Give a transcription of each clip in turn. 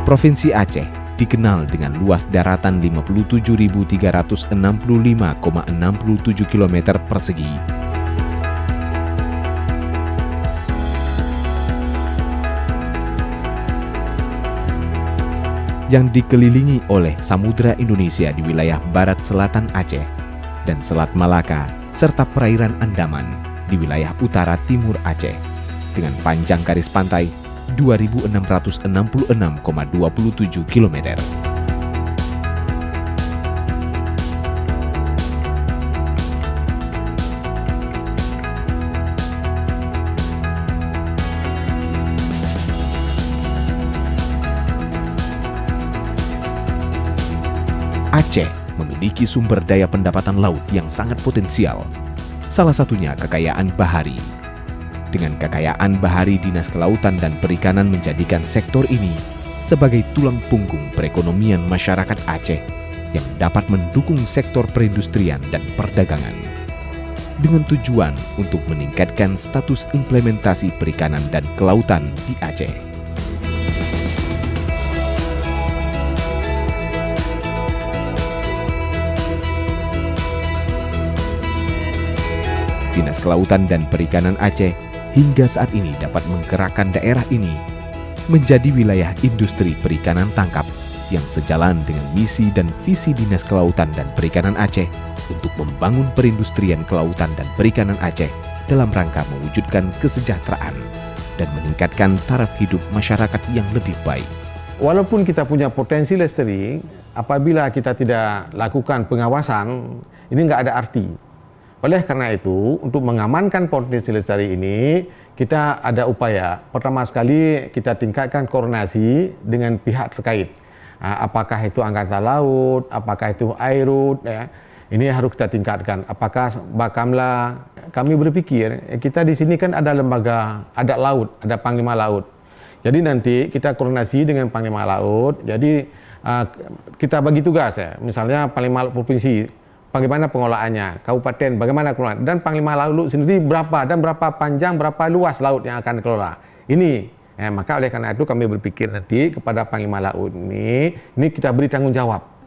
Provinsi Aceh dikenal dengan luas daratan 57.365,67 km persegi. Yang dikelilingi oleh Samudra Indonesia di wilayah barat selatan Aceh dan Selat Malaka serta perairan Andaman di wilayah utara timur Aceh dengan panjang garis pantai 2.666,27 km. Aceh memiliki sumber daya pendapatan laut yang sangat potensial, salah satunya kekayaan bahari. Dengan kekayaan bahari, Dinas Kelautan dan Perikanan menjadikan sektor ini sebagai tulang punggung perekonomian masyarakat Aceh yang dapat mendukung sektor perindustrian dan perdagangan. Dengan tujuan untuk meningkatkan status implementasi perikanan dan kelautan di Aceh. Dinas Kelautan dan Perikanan Aceh hingga saat ini dapat menggerakkan daerah ini menjadi wilayah industri perikanan tangkap yang sejalan dengan misi dan visi Dinas Kelautan dan Perikanan Aceh untuk membangun perindustrian kelautan dan perikanan Aceh dalam rangka mewujudkan kesejahteraan dan meningkatkan taraf hidup masyarakat yang lebih baik. Walaupun kita punya potensi lestari, apabila kita tidak lakukan pengawasan, ini nggak ada arti. Oleh karena itu, untuk mengamankan potensi lestari ini, kita ada upaya. Pertama sekali, kita tingkatkan koordinasi dengan pihak terkait. Apakah itu Angkatan Laut, apakah itu Airut, ya. Ini harus kita tingkatkan. Apakah Bakamla, kami berpikir, kita di sini kan ada lembaga adat laut, ada Panglima Laut. Jadi nanti kita koordinasi dengan Panglima Laut, jadi kita bagi tugas ya. Misalnya Panglima Laut Provinsi, bagaimana pengolahannya, kabupaten, bagaimana kelola, dan Panglima Laut sendiri berapa dan berapa panjang, berapa luas laut yang akan dikelola. Ini, maka oleh karena itu kami berpikir nanti kepada Panglima Laut ini kita beri tanggung jawab.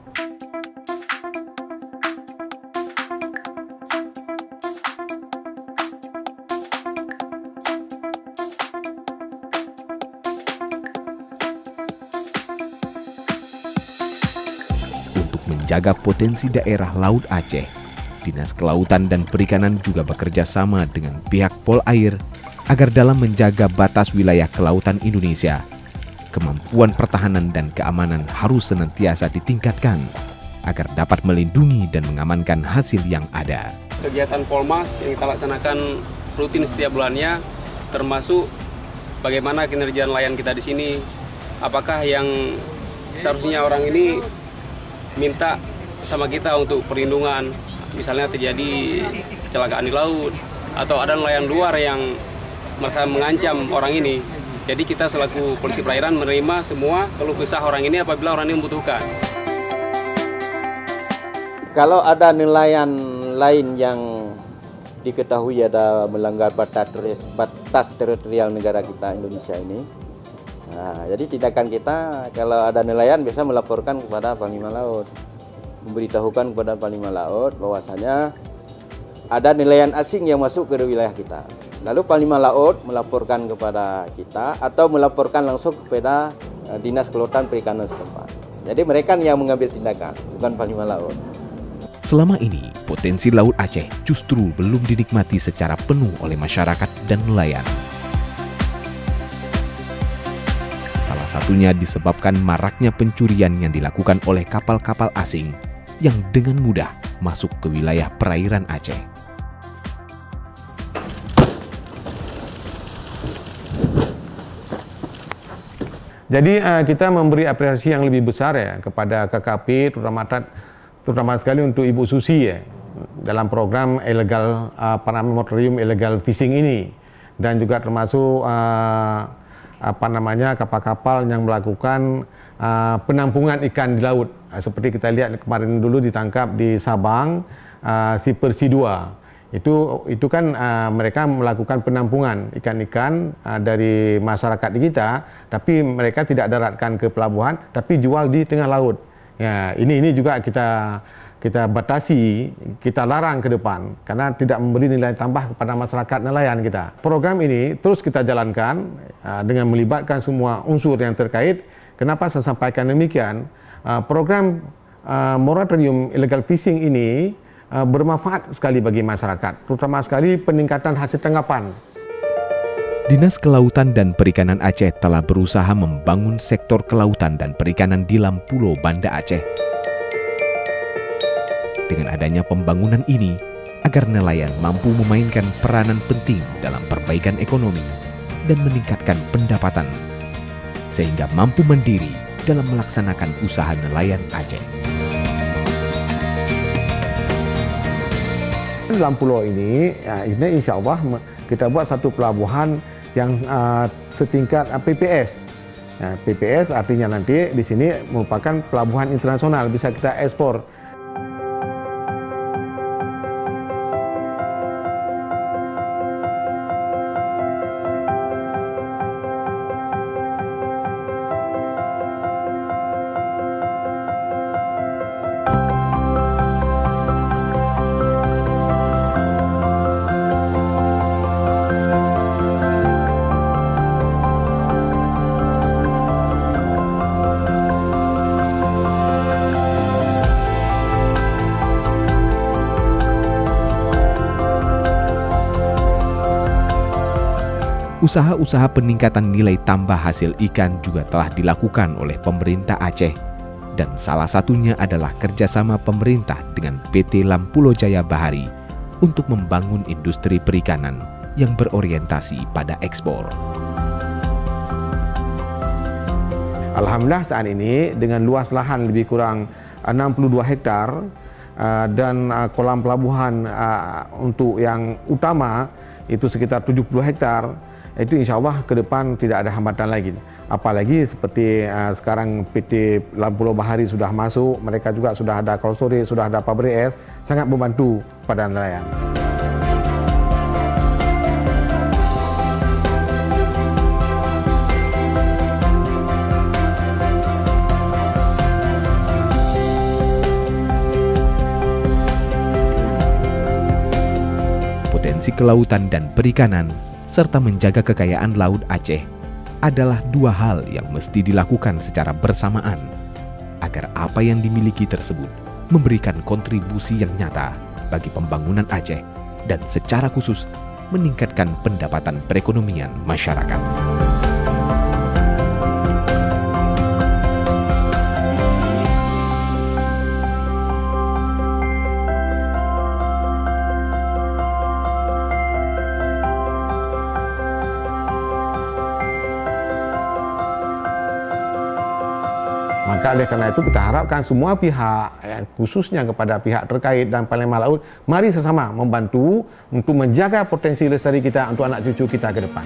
Menjaga potensi daerah Laut Aceh, Dinas Kelautan dan Perikanan juga bekerja sama dengan pihak Polair agar dalam menjaga batas wilayah kelautan Indonesia, kemampuan pertahanan dan keamanan harus senantiasa ditingkatkan agar dapat melindungi dan mengamankan hasil yang ada. Kegiatan Polmas yang kita laksanakan rutin setiap bulannya, termasuk bagaimana kinerja nelayan kita di sini, apakah yang seharusnya orang ini minta sama kita untuk perlindungan, misalnya terjadi kecelakaan di laut atau ada nelayan luar yang merasa mengancam orang ini. Jadi kita selaku polisi perairan menerima semua keluh kesah orang ini apabila orang ini membutuhkan. Kalau ada nelayan lain yang diketahui ada melanggar batas teritorial negara kita Indonesia ini, jadi tindakan kita kalau ada nelayan biasa melaporkan kepada Panglima Laut, memberitahukan kepada Panglima Laut bahwasanya ada nelayan asing yang masuk ke wilayah kita. Lalu Panglima Laut melaporkan kepada kita atau melaporkan langsung kepada Dinas Kelautan Perikanan setempat. Jadi mereka yang mengambil tindakan, bukan Panglima Laut. Selama ini, potensi Laut Aceh justru belum dinikmati secara penuh oleh masyarakat dan nelayan. Salah satunya disebabkan maraknya pencurian yang dilakukan oleh kapal-kapal asing yang dengan mudah masuk ke wilayah perairan Aceh. Jadi kita memberi apresiasi yang lebih besar ya kepada KKP, terutama sekali untuk Ibu Susi ya, dalam program illegal moratorium illegal fishing ini, dan juga termasuk kapal-kapal yang melakukan penampungan ikan di laut. Seperti kita lihat kemarin dulu ditangkap di Sabang, si Persi 2. Itu kan mereka melakukan penampungan ikan-ikan dari masyarakat kita, tapi mereka tidak daratkan ke pelabuhan, tapi jual di tengah laut. Ya, ini juga kita batasi, kita larang ke depan karena tidak memberi nilai tambah kepada masyarakat nelayan kita. Program ini terus kita jalankan dengan melibatkan semua unsur yang terkait. Kenapa saya sampaikan demikian? Program moratorium illegal fishing ini bermanfaat sekali bagi masyarakat, terutama sekali peningkatan hasil tangkapan. Dinas Kelautan dan Perikanan Aceh telah berusaha membangun sektor kelautan dan perikanan di Lampulo, Banda Aceh. Dengan adanya pembangunan ini, agar nelayan mampu memainkan peranan penting dalam perbaikan ekonomi dan meningkatkan pendapatan, sehingga mampu mandiri dalam melaksanakan usaha nelayan Aceh. Dalam pulau ini insya Allah kita buat satu pelabuhan yang setingkat PPS. PPS artinya nanti di sini merupakan pelabuhan internasional, bisa kita ekspor. Usaha-usaha peningkatan nilai tambah hasil ikan juga telah dilakukan oleh pemerintah Aceh, dan salah satunya adalah kerjasama pemerintah dengan PT Lampulo Jaya Bahari untuk membangun industri perikanan yang berorientasi pada ekspor. Alhamdulillah saat ini dengan luas lahan lebih kurang 62 hektar dan kolam pelabuhan untuk yang utama itu sekitar 70 hektar, itu insya Allah ke depan tidak ada hambatan lagi. Apalagi seperti sekarang PT Lampulo Bahari sudah masuk, mereka juga sudah ada cold storage, sudah ada pabrik es, sangat membantu pada nelayan. Potensi kelautan dan perikanan serta menjaga kekayaan Laut Aceh adalah dua hal yang mesti dilakukan secara bersamaan agar apa yang dimiliki tersebut memberikan kontribusi yang nyata bagi pembangunan Aceh dan secara khusus meningkatkan pendapatan perekonomian masyarakat. Maka oleh karena itu kita harapkan semua pihak, khususnya kepada pihak terkait dan Palembang Laut, mari sesama membantu untuk menjaga potensi lestari kita untuk anak cucu kita ke depan.